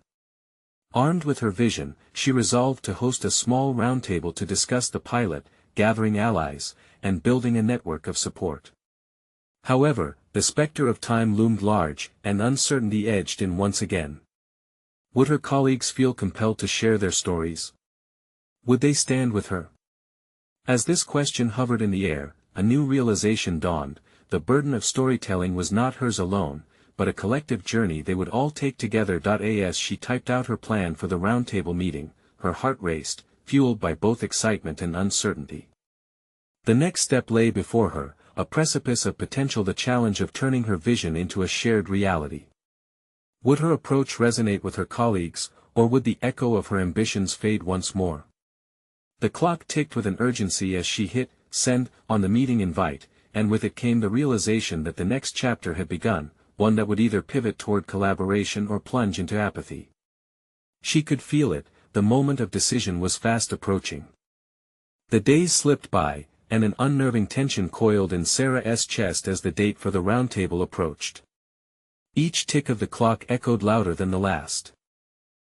S1: Armed with her vision, she resolved to host a small roundtable to discuss the pilot, gathering allies, and building a network of support. However, the specter of time loomed large, and uncertainty edged in once again. Would her colleagues feel compelled to share their stories? Would they stand with her? As this question hovered in the air, a new realization dawned. The burden of storytelling was not hers alone, but a collective journey they would all take together. As she typed out her plan for the roundtable meeting, her heart raced, fueled by both excitement and uncertainty. The next step lay before her, a precipice of potential, the challenge of turning her vision into a shared reality. Would her approach resonate with her colleagues, or would the echo of her ambitions fade once more? The clock ticked with an urgency as she hit send on the meeting invite, and with it came the realization that the next chapter had begun, one that would either pivot toward collaboration or plunge into apathy. She could feel it, the moment of decision was fast approaching. The days slipped by, and an unnerving tension coiled in Sarah's chest as the date for the roundtable approached. Each tick of the clock echoed louder than the last.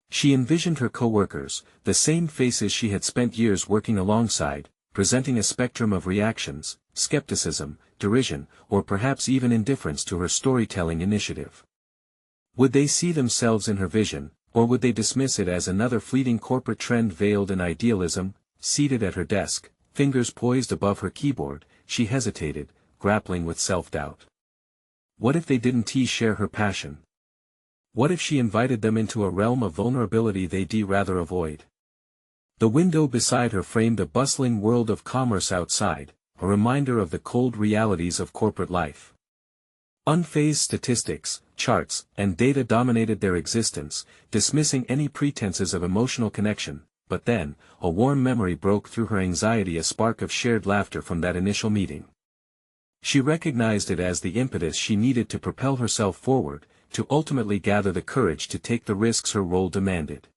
S1: She envisioned her co-workers, the same faces she had spent years working alongside, presenting a spectrum of reactions, skepticism, derision, or perhaps even indifference to her storytelling initiative. Would they see themselves in her vision, or would they dismiss it as another fleeting corporate trend veiled in idealism? Seated at her desk, fingers poised above her keyboard, she hesitated, grappling with self-doubt. What if they didn't share her passion? What if she invited them into a realm of vulnerability they'd rather avoid? The window beside her framed a bustling world of commerce outside, a reminder of the cold realities of corporate life. Unfazed statistics, charts, and data dominated their existence, dismissing any pretenses of emotional connection. But then, a warm memory broke through her anxiety, a spark of shared laughter from that initial meeting. She recognized it as the impetus she needed to propel herself forward, to ultimately gather the courage to take the risks her role demanded.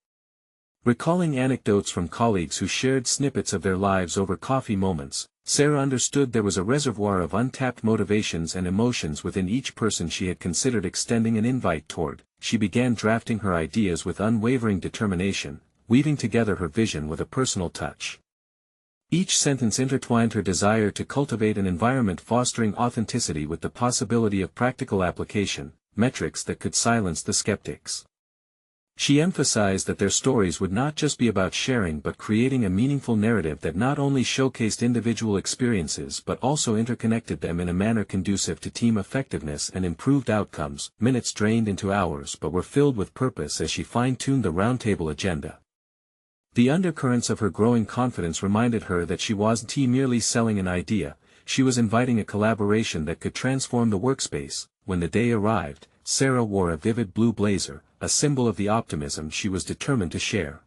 S1: Recalling anecdotes from colleagues who shared snippets of their lives over coffee moments, Sarah understood there was a reservoir of untapped motivations and emotions within each person she had considered extending an invite toward. She began drafting her ideas with unwavering determination, weaving together her vision with a personal touch. Each sentence intertwined her desire to cultivate an environment fostering authenticity with the possibility of practical application, metrics that could silence the skeptics. She emphasized that their stories would not just be about sharing but creating a meaningful narrative that not only showcased individual experiences but also interconnected them in a manner conducive to team effectiveness and improved outcomes. Minutes drained into hours but were filled with purpose as she fine-tuned the roundtable agenda. The undercurrents of her growing confidence reminded her that she wasn't merely selling an idea, she was inviting a collaboration that could transform the workspace. When the day arrived, Sarah wore a vivid blue blazer, a symbol of the optimism she was determined to share.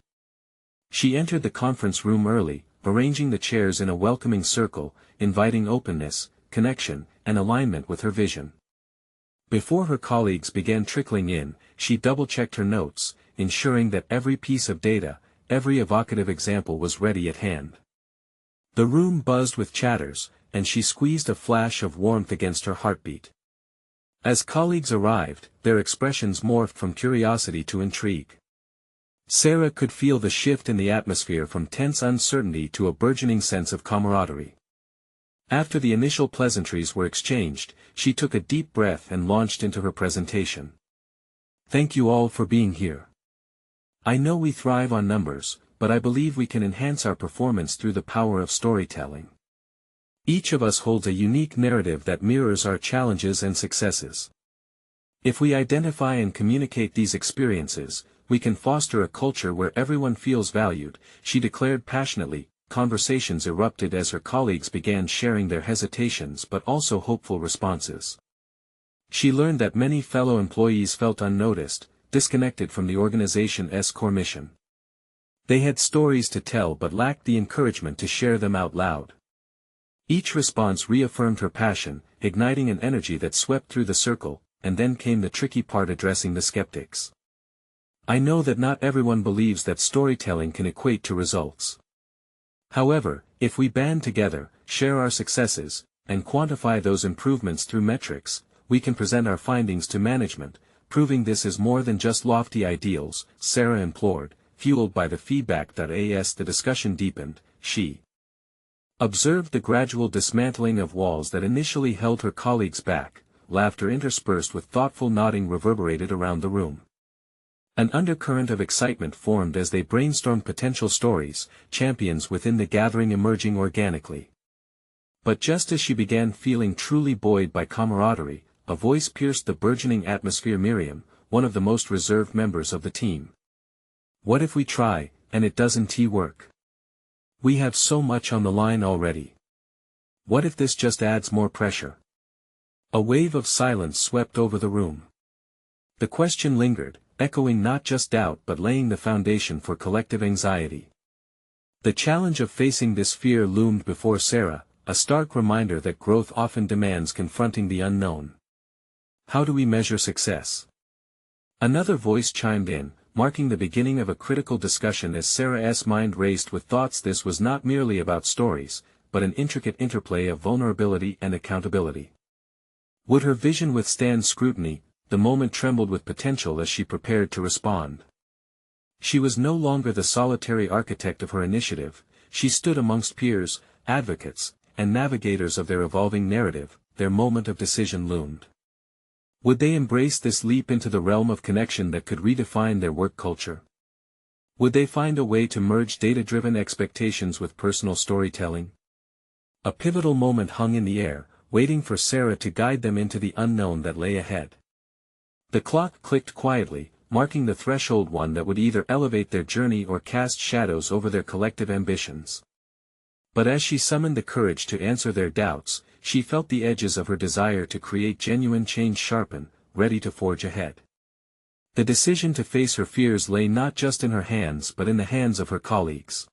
S1: She entered the conference room early, arranging the chairs in a welcoming circle, inviting openness, connection, and alignment with her vision. Before her colleagues began trickling in, she double-checked her notes, ensuring that every piece of data, every evocative example was ready at hand. The room buzzed with chatters, and she squeezed a flash of warmth against her heartbeat. As colleagues arrived, their expressions morphed from curiosity to intrigue. Sarah could feel the shift in the atmosphere from tense uncertainty to a burgeoning sense of camaraderie. After the initial pleasantries were exchanged, she took a deep breath and launched into her presentation. Thank you all for being here. I know we thrive on numbers, but I believe we can enhance our performance through the power of storytelling. Each of us holds a unique narrative that mirrors our challenges and successes. If we identify and communicate these experiences, we can foster a culture where everyone feels valued, she declared passionately. Conversations erupted as her colleagues began sharing their hesitations but also hopeful responses. She learned that many fellow employees felt unnoticed, disconnected from the organization's core mission. They had stories to tell but lacked the encouragement to share them out loud. Each response reaffirmed her passion, igniting an energy that swept through the circle, and then came the tricky part: addressing the skeptics. I know that not everyone believes that storytelling can equate to results. However, if we band together, share our successes, and quantify those improvements through metrics, we can present our findings to management, proving this is more than just lofty ideals, Sarah implored. Fueled by the feedback. As the discussion deepened, she observed the gradual dismantling of walls that initially held her colleagues back. Laughter interspersed with thoughtful nodding reverberated around the room. An undercurrent of excitement formed as they brainstormed potential stories, champions within the gathering emerging organically. But just as she began feeling truly buoyed by camaraderie, a voice pierced the burgeoning atmosphere. Miriam, one of the most reserved members of the team. What if we try, and it doesn't work? We have so much on the line already. What if this just adds more pressure? A wave of silence swept over the room. The question lingered, echoing not just doubt but laying the foundation for collective anxiety. The challenge of facing this fear loomed before Sarah, a stark reminder that growth often demands confronting the unknown. How do we measure success? Another voice chimed in, marking the beginning of a critical discussion as Sarah's mind raced with thoughts. This was not merely about stories, but an intricate interplay of vulnerability and accountability. Would her vision withstand scrutiny? The moment trembled with potential as she prepared to respond. She was no longer the solitary architect of her initiative, she stood amongst peers, advocates, and navigators of their evolving narrative. Their moment of decision loomed. Would they embrace this leap into the realm of connection that could redefine their work culture? Would they find a way to merge data-driven expectations with personal storytelling? A pivotal moment hung in the air, waiting for Sarah to guide them into the unknown that lay ahead. The clock clicked quietly, marking the threshold, one that would either elevate their journey or cast shadows over their collective ambitions. But as she summoned the courage to answer their doubts, she felt the edges of her desire to create genuine change sharpen, ready to forge ahead. The decision to face her fears lay not just in her hands but in the hands of her colleagues.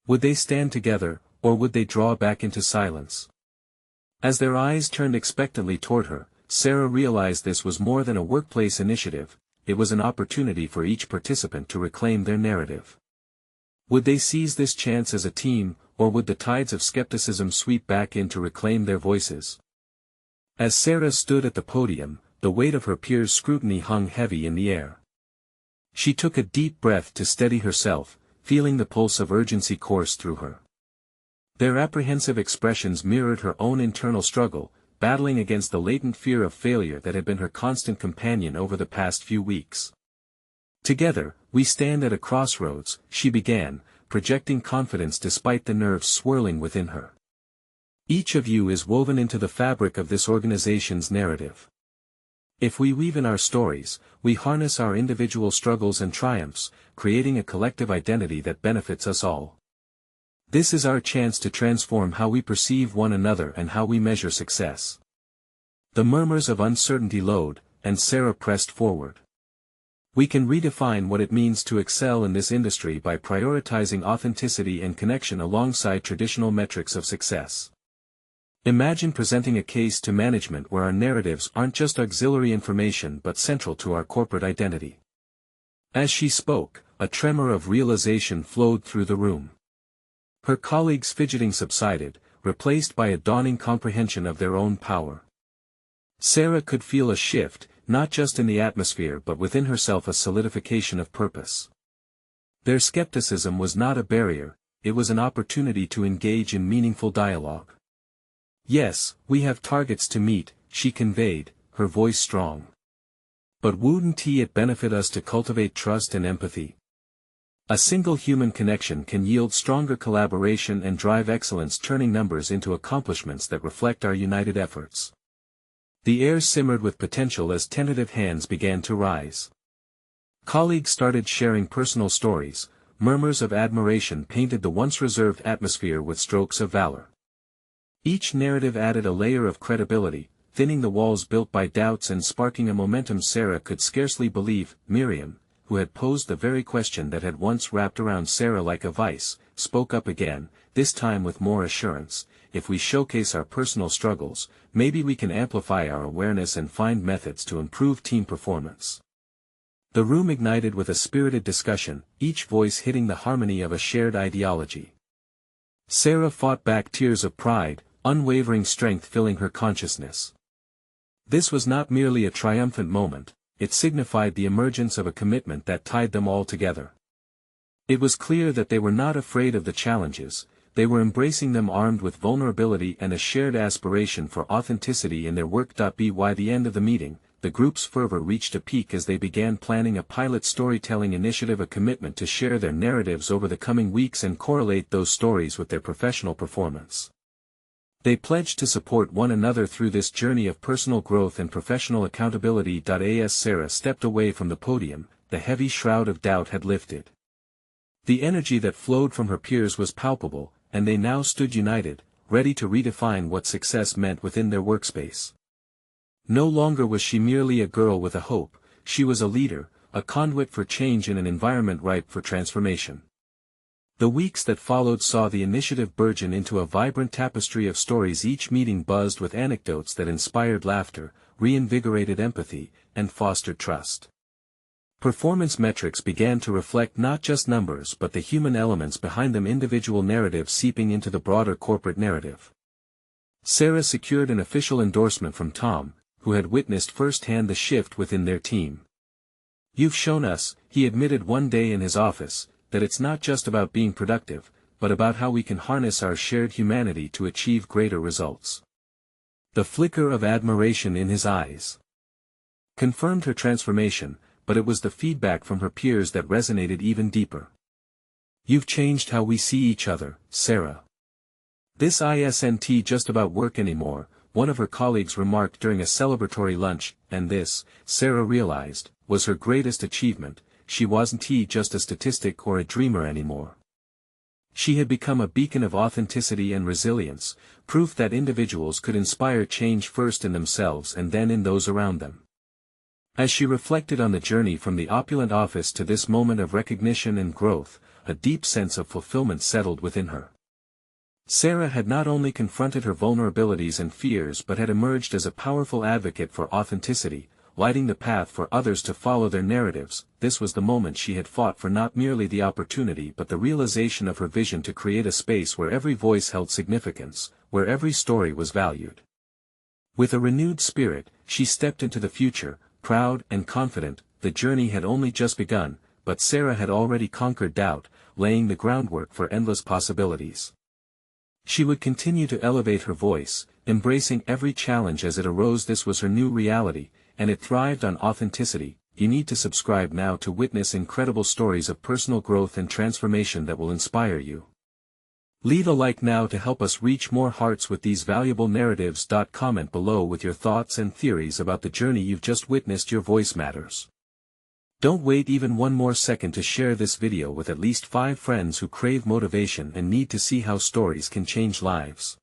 S1: Would they stand together, or would they draw back into silence? As their eyes turned expectantly toward her, Sarah realized this was more than a workplace initiative, it was an opportunity for each participant to reclaim their narrative. Would they seize this chance as a team, or would the tides of skepticism sweep back in to reclaim their voices? As Sarah stood at the podium, the weight of her peers' scrutiny hung heavy in the air. She took a deep breath to steady herself, feeling the pulse of urgency course through her. Their apprehensive expressions mirrored her own internal struggle, battling against the latent fear of failure that had been her constant companion over the past few weeks. Together, we stand at a crossroads, she began, projecting confidence despite the nerves swirling within her. Each of you is woven into the fabric of this organization's narrative. If we weave in our stories, we harness our individual struggles and triumphs, creating a collective identity that benefits us all. This is our chance to transform how we perceive one another and how we measure success. The murmurs of uncertainty lowered, and Sarah pressed forward. We can redefine what it means to excel in this industry by prioritizing authenticity and connection alongside traditional metrics of success. Imagine presenting a case to management where our narratives aren't just auxiliary information but central to our corporate identity. As she spoke, a tremor of realization flowed through the room. Her colleagues' fidgeting subsided, replaced by a dawning comprehension of their own power. Sarah could feel a shift, not just in the atmosphere but within herself, a solidification of purpose. Their skepticism was not a barrier, it was an opportunity to engage in meaningful dialogue. Yes, we have targets to meet, she conveyed, her voice strong. But wouldn't it benefit us to cultivate trust and empathy? A single human connection can yield stronger collaboration and drive excellence, turning numbers into accomplishments that reflect our united efforts. The air simmered with potential as tentative hands began to rise. Colleagues started sharing personal stories, murmurs of admiration painted the once reserved atmosphere with strokes of valor. Each narrative added a layer of credibility, thinning the walls built by doubts and sparking a momentum Sarah could scarcely believe. Miriam, who had posed the very question that had once wrapped around Sarah like a vice, spoke up again, this time with more assurance. If we showcase our personal struggles, maybe we can amplify our awareness and find methods to improve team performance. The room ignited with a spirited discussion, each voice hitting the harmony of a shared ideology. Sarah fought back tears of pride, unwavering strength filling her consciousness. This was not merely a triumphant moment, it signified the emergence of a commitment that tied them all together. It was clear that they were not afraid of the challenges, they were embracing them armed with vulnerability and a shared aspiration for authenticity in their work. By the end of the meeting, the group's fervor reached a peak as they began planning a pilot storytelling initiative, a commitment to share their narratives over the coming weeks and correlate those stories with their professional performance. They pledged to support one another through this journey of personal growth and professional accountability. As Sarah stepped away from the podium, the heavy shroud of doubt had lifted. The energy that flowed from her peers was palpable, and they now stood united, ready to redefine what success meant within their workspace. No longer was she merely a girl with a hope, she was a leader, a conduit for change in an environment ripe for transformation. The weeks that followed saw the initiative burgeon into a vibrant tapestry of stories. Each meeting buzzed with anecdotes that inspired laughter, reinvigorated empathy, and fostered trust. Performance metrics began to reflect not just numbers but the human elements behind them, individual narratives seeping into the broader corporate narrative. Sarah secured an official endorsement from Tom, who had witnessed firsthand the shift within their team. "You've shown us," he admitted one day in his office, "that it's not just about being productive, but about how we can harness our shared humanity to achieve greater results." The flicker of admiration in his eyes confirmed her transformation, but it was the feedback from her peers that resonated even deeper. "You've changed how we see each other, Sarah. This isn't just about work anymore," one of her colleagues remarked during a celebratory lunch, and this, Sarah realized, was her greatest achievement. She wasn't just a statistic or a dreamer anymore. She had become a beacon of authenticity and resilience, proof that individuals could inspire change first in themselves and then in those around them. As she reflected on the journey from the opulent office to this moment of recognition and growth, a deep sense of fulfillment settled within her. Sarah had not only confronted her vulnerabilities and fears but had emerged as a powerful advocate for authenticity, lighting the path for others to follow their narratives. This was the moment she had fought for, not merely the opportunity but the realization of her vision to create a space where every voice held significance, where every story was valued. With a renewed spirit, she stepped into the future, proud and confident. The journey had only just begun, but Sarah had already conquered doubt, laying the groundwork for endless possibilities. She would continue to elevate her voice, embracing every challenge as it arose. This was her new reality, and it thrived on authenticity. You need to subscribe now to witness incredible stories of personal growth and transformation that will inspire you. Leave a like now to help us reach more hearts with these valuable narratives. Comment below with your thoughts and theories about the journey you've just witnessed. Your voice matters. Don't wait even one more second to share this video with at least 5 friends who crave motivation and need to see how stories can change lives.